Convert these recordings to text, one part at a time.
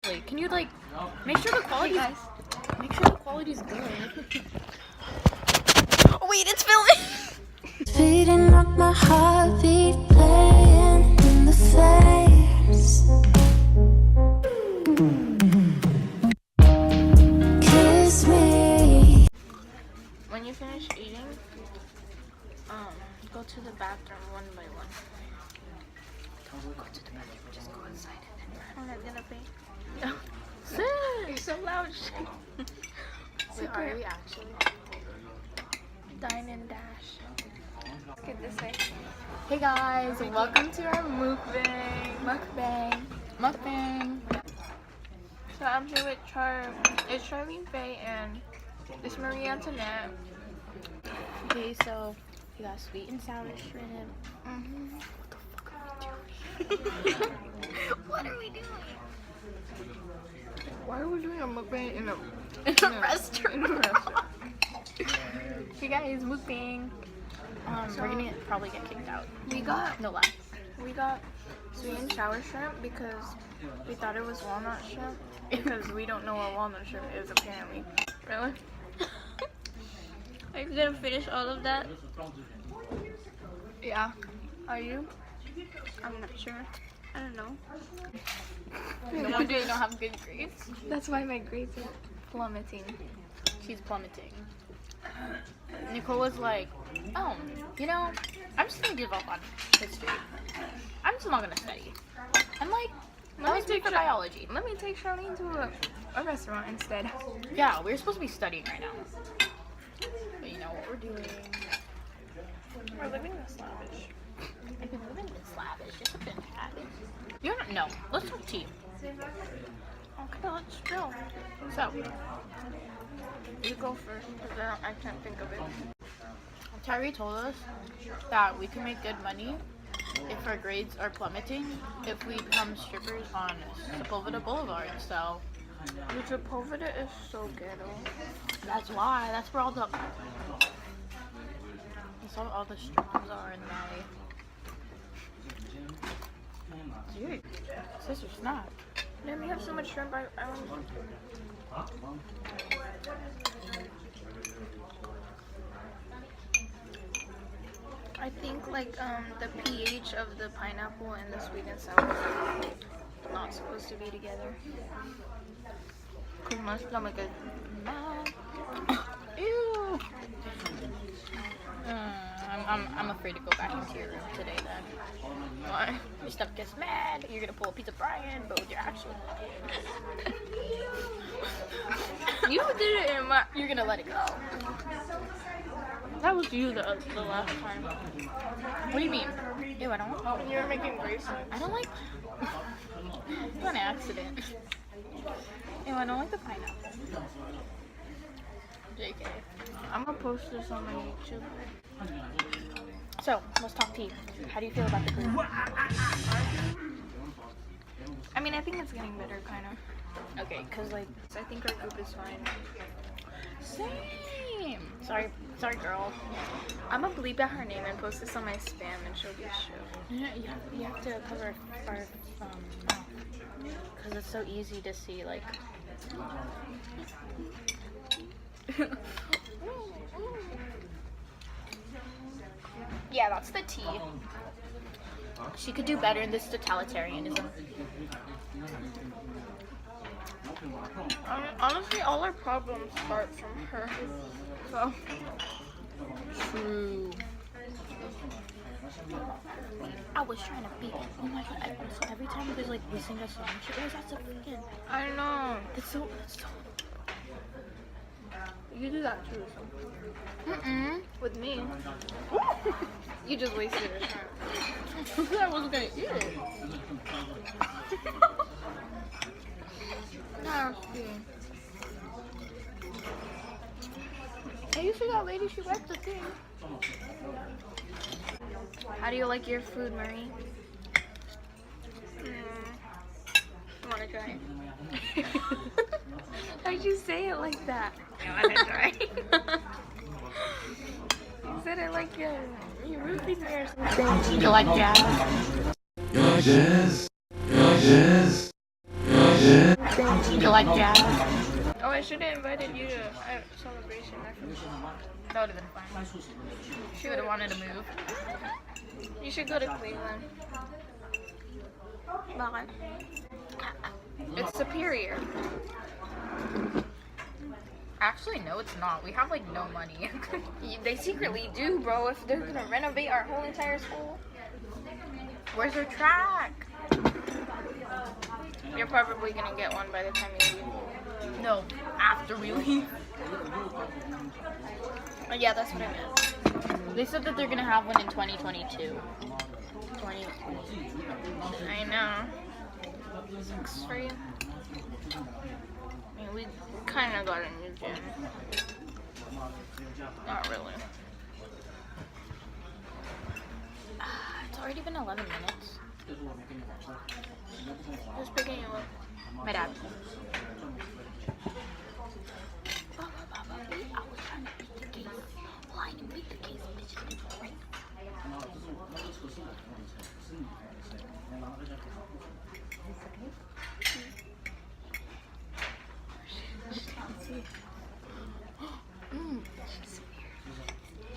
Wait, can you like make sure the quality? Make sure the quality's good. Oh wait, it's filming. Speeding up my heartbeat, playing in the flames. Kiss me. When you finish eating, go to the bathroom one by one. Don't go to the bathroom. Just go inside. I'm not gonna pay. No. You're so loud. Wait, are we actually? Dine and dash. Let's get this way. Hey guys, welcome to our mukbang. Mukbang. So I'm here with it's Charlene Faye and it's Marie Antoinette. Okay, so we got sweet and sour shrimp. What the fuck are we doing? What are we doing? Why are we doing a mukbang in a restaurant? Hey guys, mukbang. We're gonna probably get kicked out. We got sweet and sour shrimp because we thought it was walnut shrimp because we don't know what walnut shrimp is apparently. Really? Are you gonna finish all of that? Yeah. Are you? I'm not sure. I don't know. No wonder you don't have good grades. That's why my grades are plummeting. She's plummeting. Nicole was like, oh, you know, I'm just gonna give up on history. I'm just not gonna study. I'm like, let me take biology. Let me take Charlene to a restaurant instead. Yeah, we're supposed to be studying right now. But you know what we're doing? We're living this lavish. I've been living this lavish. It's a bit bad. You don't know. Let's talk tea. Okay, let's go. So, you go first because I can't think of it. Tyree told us that we can make good money if our grades are plummeting if we become strippers on Sepulveda Boulevard. So, Sepulveda is so ghetto. that's why. That's where all the strippers are in the valley. Dude, sister, snap. Damn, we have so much shrimp. I don't. I think like the pH of the pineapple and the sweet and sour are not supposed to be together. Cause my stomach is mad. Ew. I'm afraid to go back into your room today then. Why? Your stomach gets mad. You're gonna pull a piece of Brian, but with your actual. You did it in my. You're gonna let it go. That was you the last time. What do you mean? Ew, I don't want. When you were making bracelets. I don't like. It's an accident. Ew, I don't like the pineapple. JK. I'm gonna post this on my YouTube. So, let's talk tea. How do you feel about the group? I mean, I think it's getting better, kind of. Okay, cause like I think our group is fine. same. Sorry, girl. I'm gonna bleep out her name and post this on my spam and she'll get shit. You have to cover our mouth, cause it's so easy to see like. Yeah, that's the tea. She could do better in this totalitarianism. Honestly, all our problems start from her. So. True. I was trying to be. Oh my god! So every time there's like we sing a song, she always has to freaking. I know. It's so. You do that too. So. With me. You just wasted your time. I wasn't gonna eat it. Nasty. Hey, you see that lady? She wiped the thing. How do you like your food, Marie? You wanna try? Why'd you say it like that? I wanna try. You said it like you roofied me or something. You like jazz? Your jazz. Your jazz. Your jazz. You like jazz? Oh, I should have invited you to a celebration. I forgot. That would have been fun. She would have wanted to move. You should go to Cleveland. Bakit? It's superior. Actually, no, it's not. We have like no money. They secretly do, bro. If they're gonna renovate our whole entire school, Where's our track? you're probably gonna get one by the time you leave. No, after we leave. Yeah, that's what I meant. They said that they're gonna have one in 2022. I know. Sucks for you. I mean, we kind of got a new gym. Not really. It's already been 11 minutes. Who's picking you up? My dad.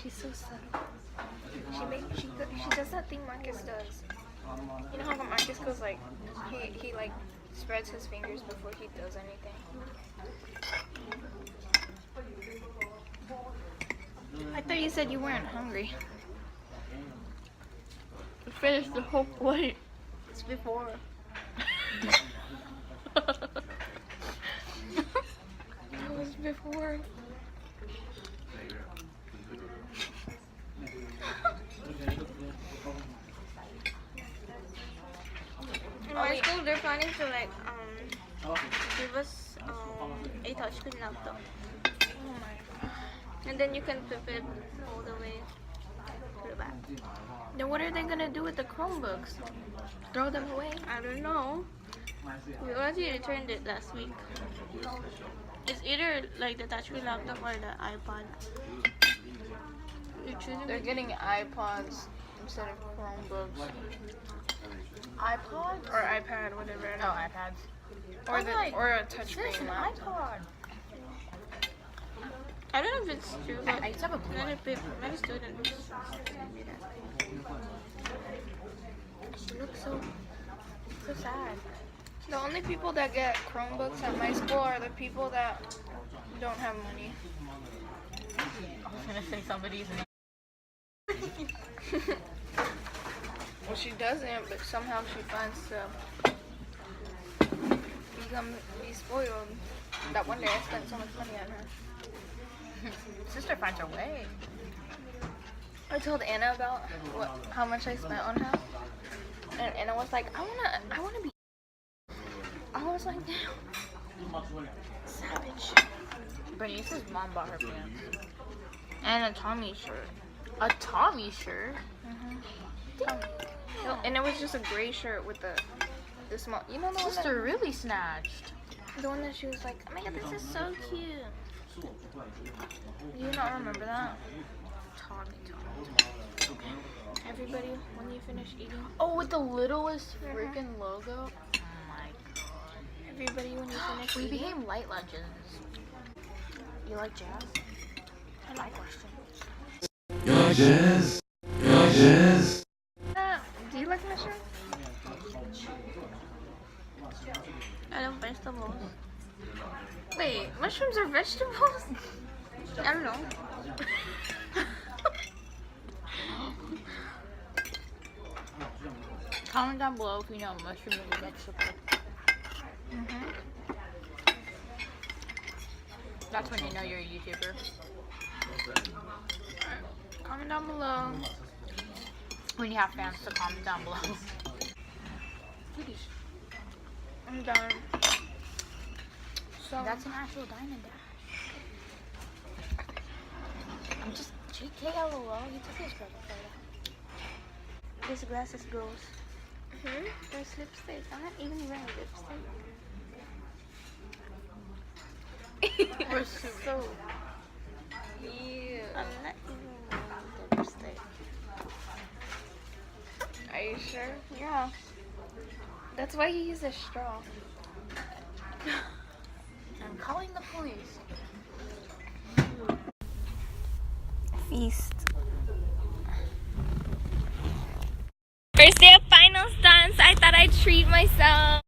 She's so subtle. She does that thing Marcus does. You know how Marcus goes like he like spreads his fingers before he does anything. I thought you said you weren't hungry. You finished the whole plate. It's before. That was before. In my school, they're planning to like give us a touchscreen laptop. Oh my! And then you can flip it all the way to the back. Then what are they gonna do with the Chromebooks? Throw them away? I don't know. We already returned it last week. It's either like the touchscreen laptop or the iPod. You're choosing. They're getting iPods instead of Chromebooks. iPod? Or iPad, whatever. Oh, iPads. Or a This touchscreen an laptop. iPod. I don't know if it's true, but I used to have a blue one. many students do that. She looks so sad. The only people that get Chromebooks at my school are the people that don't have money. I was gonna say somebody's name. Well, she doesn't, but somehow she finds be spoiled. That one day I spent so much money on her. Sister finds her way. I told Anna about how much I spent on her, and Anna was like, I wanna be. I was like, damn, savage. Bernice's mom bought her pants. And a Tommy shirt. A Tommy shirt? No, and it was just a gray shirt with the small. You know the one Sister really snatched. the one that she was like, oh my god, this is so cute. Do you not remember that? Tommy. Everybody, when you finish eating. Oh, with the littlest freaking logo? Oh my god. Everybody, when you finish We eating. became light legends. You like jazz? I like question. Do you like mushrooms? I love vegetables. Wait, mushrooms are vegetables? I don't know. Comment down below if you know mushroom is a vegetable. That's when you know you're a YouTuber. Comment down below. When you have fans to comment down below. I'm done. So That's an actual diamond dash. I'm just JK LOL. You took his photo. this glass is gross. There's lipstick. I'm not even wearing lipstick. We're so Ew. I'm not even wearing lipstick. Are you sure? Yeah. That's why he used a straw. the police. Feast. First day of finals done, so I thought I'd treat myself.